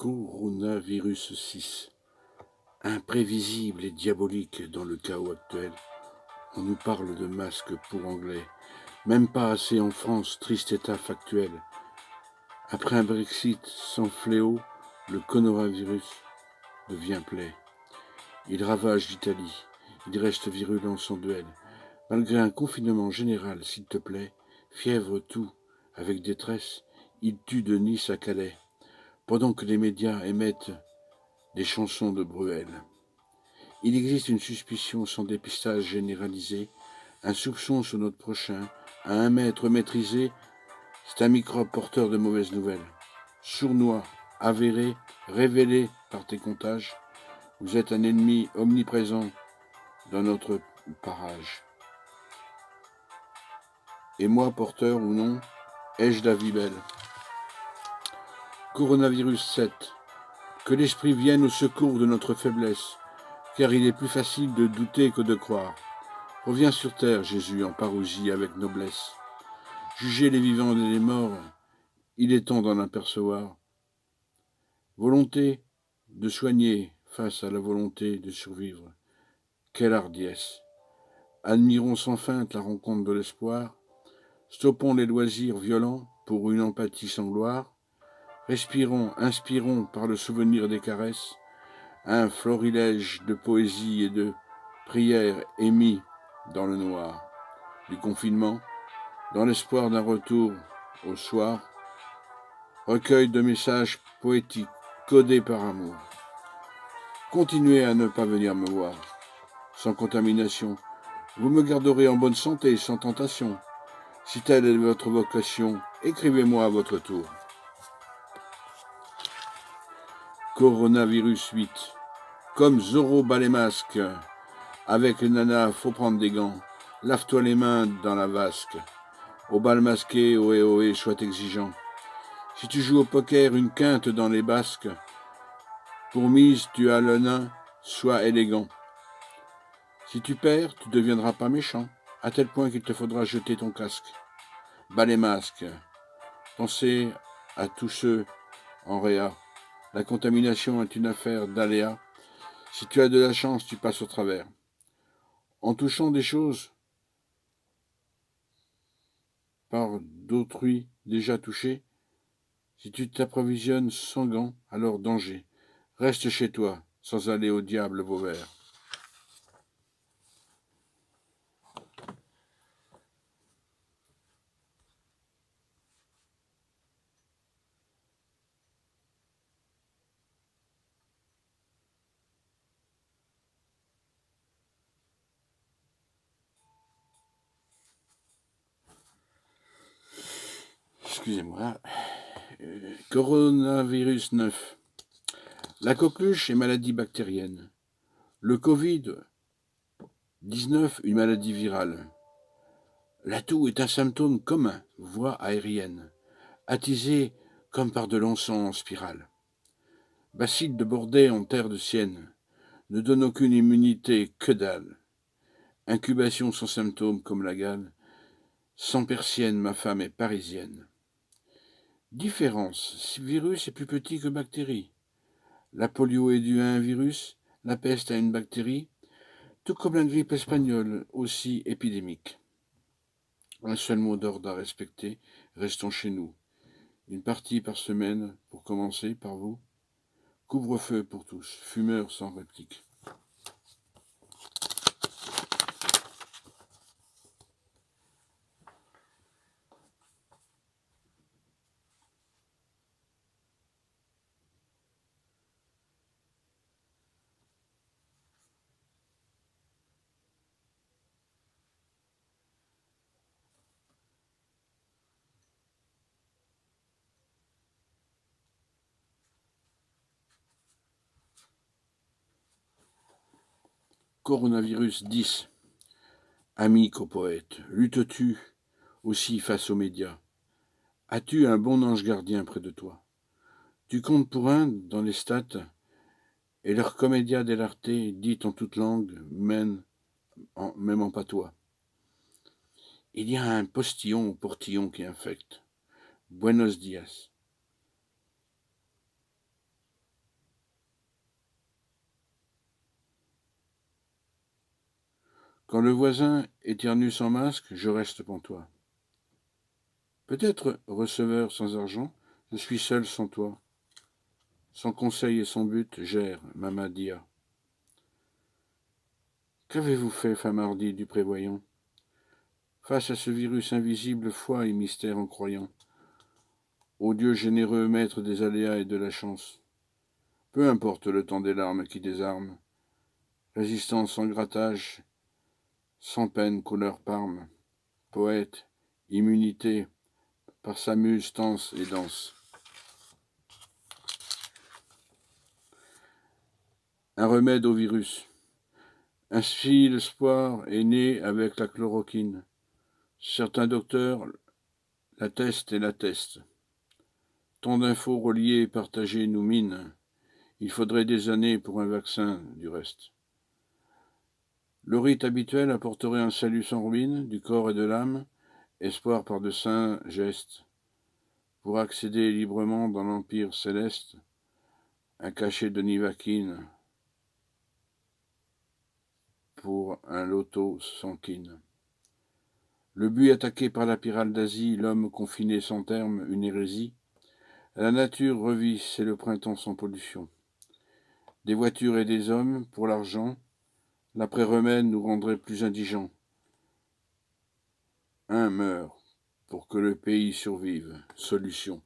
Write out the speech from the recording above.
Coronavirus 6. Imprévisible et diabolique dans le chaos actuel, on nous parle de masques pour anglais. Même pas assez en France, triste état factuel. Après un Brexit sans fléau, le coronavirus devient plaie. Il ravage l'Italie, il reste virulent sans duel. Malgré un confinement général, s'il te plaît, fièvre tout, avec détresse, il tue de Nice à Calais, pendant que les médias émettent des chansons de Bruel. Il existe une suspicion sans dépistage généralisé, un soupçon sur notre prochain, à 1 mètre maîtrisé, c'est un microbe porteur de mauvaises nouvelles. Sournois, avéré, révélé par tes comptages, vous êtes un ennemi omniprésent dans notre parage. Et moi, porteur ou non, ai-je la vie belle? Coronavirus 7. Que l'esprit vienne au secours de notre faiblesse, car il est plus facile de douter que de croire. Reviens sur terre, Jésus, en parousie avec noblesse. Jugez les vivants et les morts, il est temps d'en apercevoir. Volonté de soigner face à la volonté de survivre. Quelle hardiesse! Admirons sans feinte la rencontre de l'espoir. Stoppons les loisirs violents pour une empathie sans gloire. Respirons, inspirons par le souvenir des caresses un florilège de poésie et de prières émis dans le noir du confinement, dans l'espoir d'un retour au soir, recueil de messages poétiques codés par amour. Continuez à ne pas venir me voir, sans contamination. Vous me garderez en bonne santé, sans tentation. Si telle est votre vocation, écrivez-moi à votre tour. Coronavirus 8. Comme Zorro bat les masques. Avec les nanas, faut prendre des gants. Lave-toi les mains dans la vasque. Au bal masqué, ohé ohé, sois exigeant. Si tu joues au poker, une quinte dans les basques. Pour mise, tu as le nain, sois élégant. Si tu perds, tu ne deviendras pas méchant, à tel point qu'il te faudra jeter ton casque. Bas les masques. Pensez à tous ceux en réa. La contamination est une affaire d'aléa. Si tu as de la chance, tu passes au travers. En touchant des choses par d'autrui déjà touchées, si tu t'approvisionnes sans gants, alors danger. Reste chez toi, sans aller au diable Vauvert. Excusez-moi. Coronavirus 9. La coqueluche est maladie bactérienne. Le Covid-19, une maladie virale. La toux est un symptôme commun, voie aérienne, attisé comme par de l'encens en spirale. Bacille de Bordet en terre de Sienne, ne donne aucune immunité, que dalle. Incubation sans symptômes comme la gale, sans persienne, ma femme est parisienne. Différence, ce virus est plus petit que bactérie. La polio est due à un virus, la peste à une bactérie, tout comme la grippe espagnole, aussi épidémique. Un seul mot d'ordre à respecter, restons chez nous. Une partie par semaine, pour commencer, par vous. Couvre-feu pour tous, fumeurs sans réplique. Coronavirus 10. Ami copoète, luttes-tu aussi face aux médias? As-tu un bon ange gardien près de toi? Tu comptes pour un dans les stats, et leur comédia dell'arte, dite en toute langue, même en patois. Il y a un postillon au portillon qui infecte. Buenos dias. Quand le voisin éternue sans masque, je reste pantois. Peut-être receveur sans argent, je suis seul sans toi. Sans conseil et sans but, gère Mamadia. Qu'avez-vous fait, femme hardie du prévoyant? Face à ce virus invisible, foi et mystère en croyant. Ô Dieu généreux, maître des aléas et de la chance. Peu importe le temps des larmes qui désarment. Résistance sans grattage, sans peine couleur parme. Poète, immunité, par sa muse tense et dense. Un remède au virus. Ainsi l'espoir est né avec la chloroquine. Certains docteurs l'attestent et l'attestent. Tant d'infos reliées et partagées nous minent. Il faudrait des années pour un vaccin, du reste. Le rite habituel apporterait un salut sans ruine, du corps et de l'âme, espoir par de saints gestes. Pour accéder librement dans l'empire céleste, un cachet de nivaquine pour un loto sans quine. Le but attaqué par la pyrale d'Asie, l'homme confiné sans terme, une hérésie. La nature revit, c'est le printemps sans pollution. Des voitures et des hommes, pour l'argent, l'après-remède nous rendrait plus indigents. Un meurt pour que le pays survive. Solution.